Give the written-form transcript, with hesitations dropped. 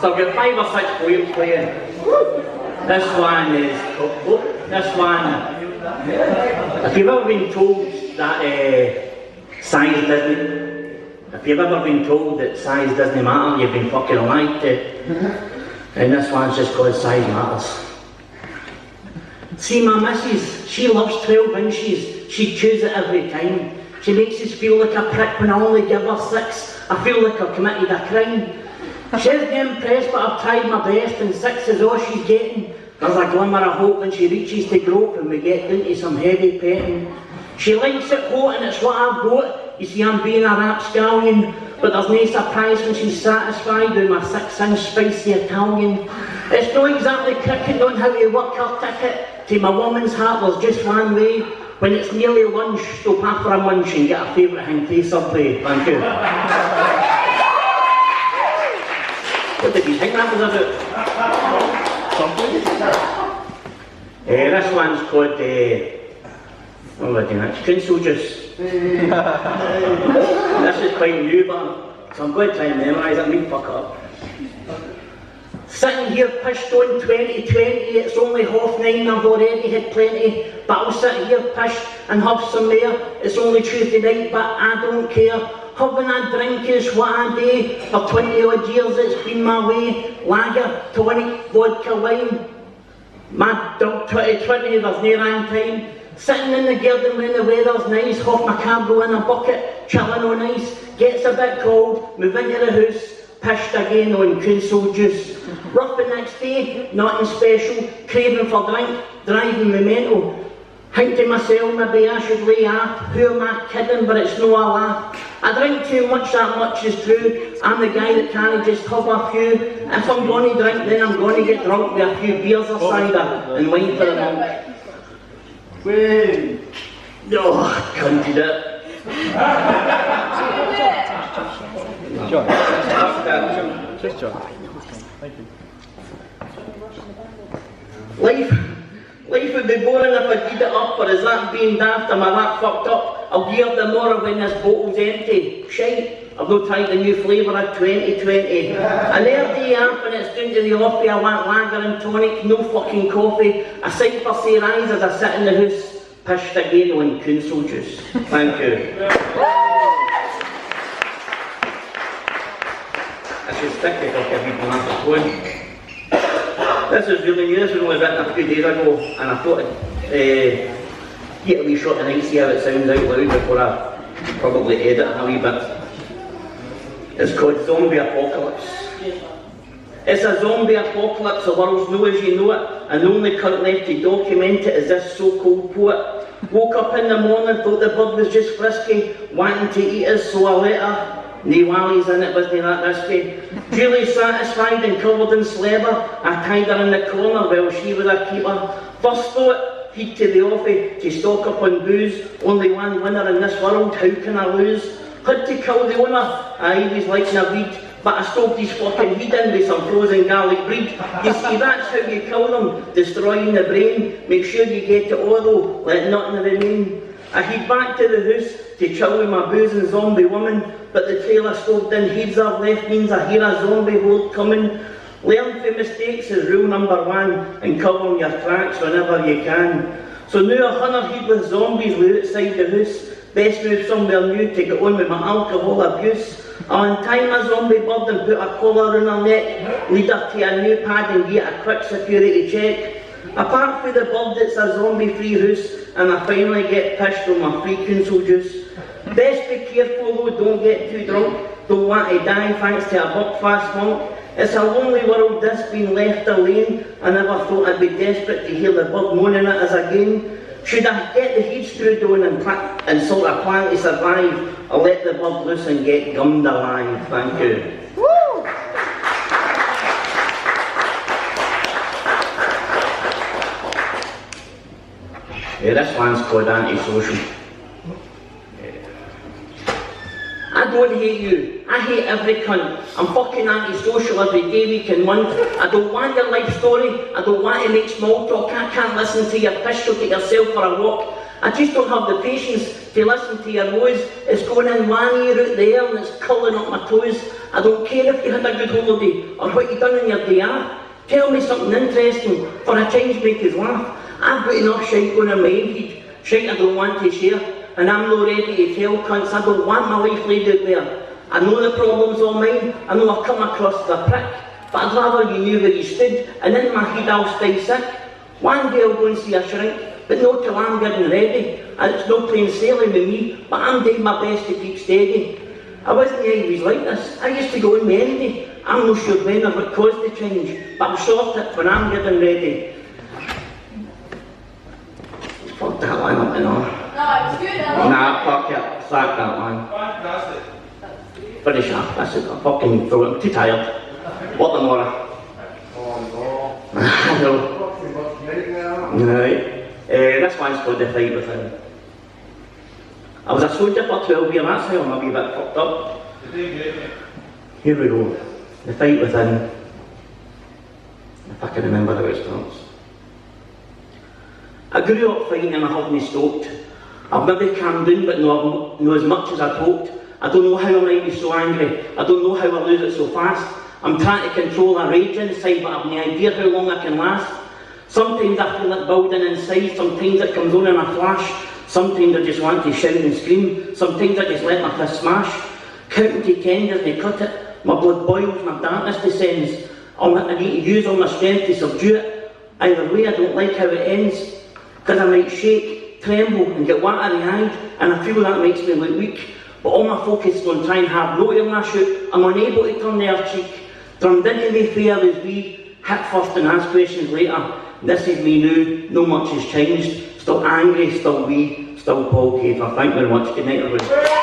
So I've got 5 or 6 poems playing. This one is, this one, if you've ever been told that size doesn't matter, you've been fucking lied to. And this one's just called Size Matters. See my missus, she loves 12 inches, she chews it every time. She makes us feel like a prick when I only give her 6. I feel like I've committed a crime. She isn't impressed, but I've tried my best, and 6 is all she's getting. There's a glimmer of hope when she reaches to grope and we get into some heavy petting. She likes it hot and it's what I've got. You see, I'm being a rapscallion, but there's no surprise when she's satisfied with my 6-inch spicy Italian. It's not exactly cricket on how to work her ticket. To my woman's heart there's just one way. When it's nearly lunch, stop after a munch and get a favourite Hinkley Subway. Thank you. What did you think that was about? This one's called, what am I doing? It's Council Juice. This is quite new, but so I'm going to try and memorise it. I mean, fuck up. Sitting here pished on 2020, it's only 9:30, I've already had plenty, but I'll sit here pished and have some more. It's only Tuesday night, but I don't care. Having a drink is what I do. For 20 odd years it's been my way. Lager, tonic, vodka, wine. Mad dog 2020, there's no wrong time. Sitting in the garden when the weather's nice, half my cargo in a bucket, chilling on ice. Gets a bit cold, move into the house, pished again on Council Juice. Rough the next day, nothing special, craving for drink, driving me mental. Think to myself, maybe I should lay off. Who am I kidding, but it's no a laugh. I drink too much, that much is true. I'm the guy that can't just have a few. If I'm going to drink, then I'm going to get drunk with a few beers or cider and wine for the monk. Wait. No, I couldn't do that. John. Just John. Thank you. Life would be boring if I did it up, or is that being daft? Am I that fucked up? I'll gear up tomorrow when this bottle's empty. Shite, I've not tried the new flavour of 2020. An early amp and it's down to the office. I want lager and tonic, no fucking coffee. A sight for sore eyes as I sit in the house, pished again on Council Juice. Thank you. I should stick it up every glass of one. This is really new, this was only written a few days ago, and I thought I'd get a wee shot tonight, see how it sounds out loud before I probably edit it a wee bit. It's called Zombie Apocalypse. It's a zombie apocalypse, the world's know as you know it, and the only cunt left to document it is this so-called poet. Woke up in the morning, thought the bird was just frisky, wanting to eat us, so I let her. Nae wallies in it, wasn't that risky. Duly satisfied and covered in slabber, I tied her in the corner while she was a keeper. First thought, heed to the office, to stock up on booze. Only one winner in this world, how can I lose? Had to kill the owner, he was liking a weed, but I stoked his fucking head in with some frozen garlic breed. You see, that's how you kill them, destroying the brain. Make sure you get it all though, let nothing remain. I head back to the house to chill with my booze and zombie woman, but the trail I stoked in heads are left means I hear a zombie horde coming. Learn from mistakes is rule number 1, and cover your tracks whenever you can. So now a hunter head with zombies way outside the house. Best move somewhere new to get on with my alcohol abuse. I'll untie my zombie bird and put a collar around her neck, lead her to a new pad and get a quick security check. Apart from the bird, it's a zombie-free house, and I finally get pished on my free Council Juice. Best be careful though, don't get too drunk, don't want to die thanks to a buck-fast monk. It's a lonely world, this being left alone. I never thought I'd be desperate to hear the bird moaning at us again. Should I get the heat screwed on and sort of plan to survive, or let the bird loose and get gummed alive? Thank you. Woo! Yeah, this one's called Antisocial. I don't hate you, I hate every cunt. I'm fucking antisocial every day, week and month. I don't want your life story, I don't want to make small talk. I can't listen to your piss, so take yourself for a walk. I just don't have the patience to listen to your woes. It's going in one ear out there and it's curling up my toes. I don't care if you had a good holiday or what you done in your day off. Tell me something interesting for a change make us laugh. I've got enough shite going in my head, shite I don't want to share, and I'm not ready to tell cunts I don't want my life laid out there. I know the problem's all mine, I know I come across the prick, but I'd rather you knew where you stood, and in my head I'll stay sick. One day I'll go and see a shrink, but not till I'm getting ready, and it's no plain sailing with me, but I'm doing my best to keep steady. I wasn't always like this, I used to go in melody. I'm not sure when or what caused the change, but I'll sort it when I'm getting ready. Fuck that line up and on. No, it's good. Nah, fuck it, sack that line. Fantastic. Finish off, that's it, I'm fucking through it, I'm too tired. What the more? I know. Right. This one's called The Fight Within. I was a soldier for 12 years, that's how I'm a wee bit fucked up. Here we go. The Fight Within. If I can remember how it starts. I grew up fighting and I haven't stopped. I've maybe calmed down but not as much as I'd hoped. I don't know how I might be so angry. I don't know how I lose it so fast. I'm trying to control a rage inside but I've no idea how long I can last. Sometimes I feel it building inside, sometimes it comes on in a flash. Sometimes I just want to shout and scream, sometimes I just let my fist smash. Counting to 10 doesn't cut it, my blood boils, my darkness descends. I need to use all my strength to subdue it. Either way I don't like how it ends, because I might shake, tremble and get watery-eyed, and I feel that makes me look weak. But all my focus is on trying to have no air in my shoot. I'm unable to turn the other cheek. Drummed into the fair as we hit first and ask questions later. This is me now, no much has changed. Still angry, still wee, still Paul Caver. Thank you very much. Good night everybody.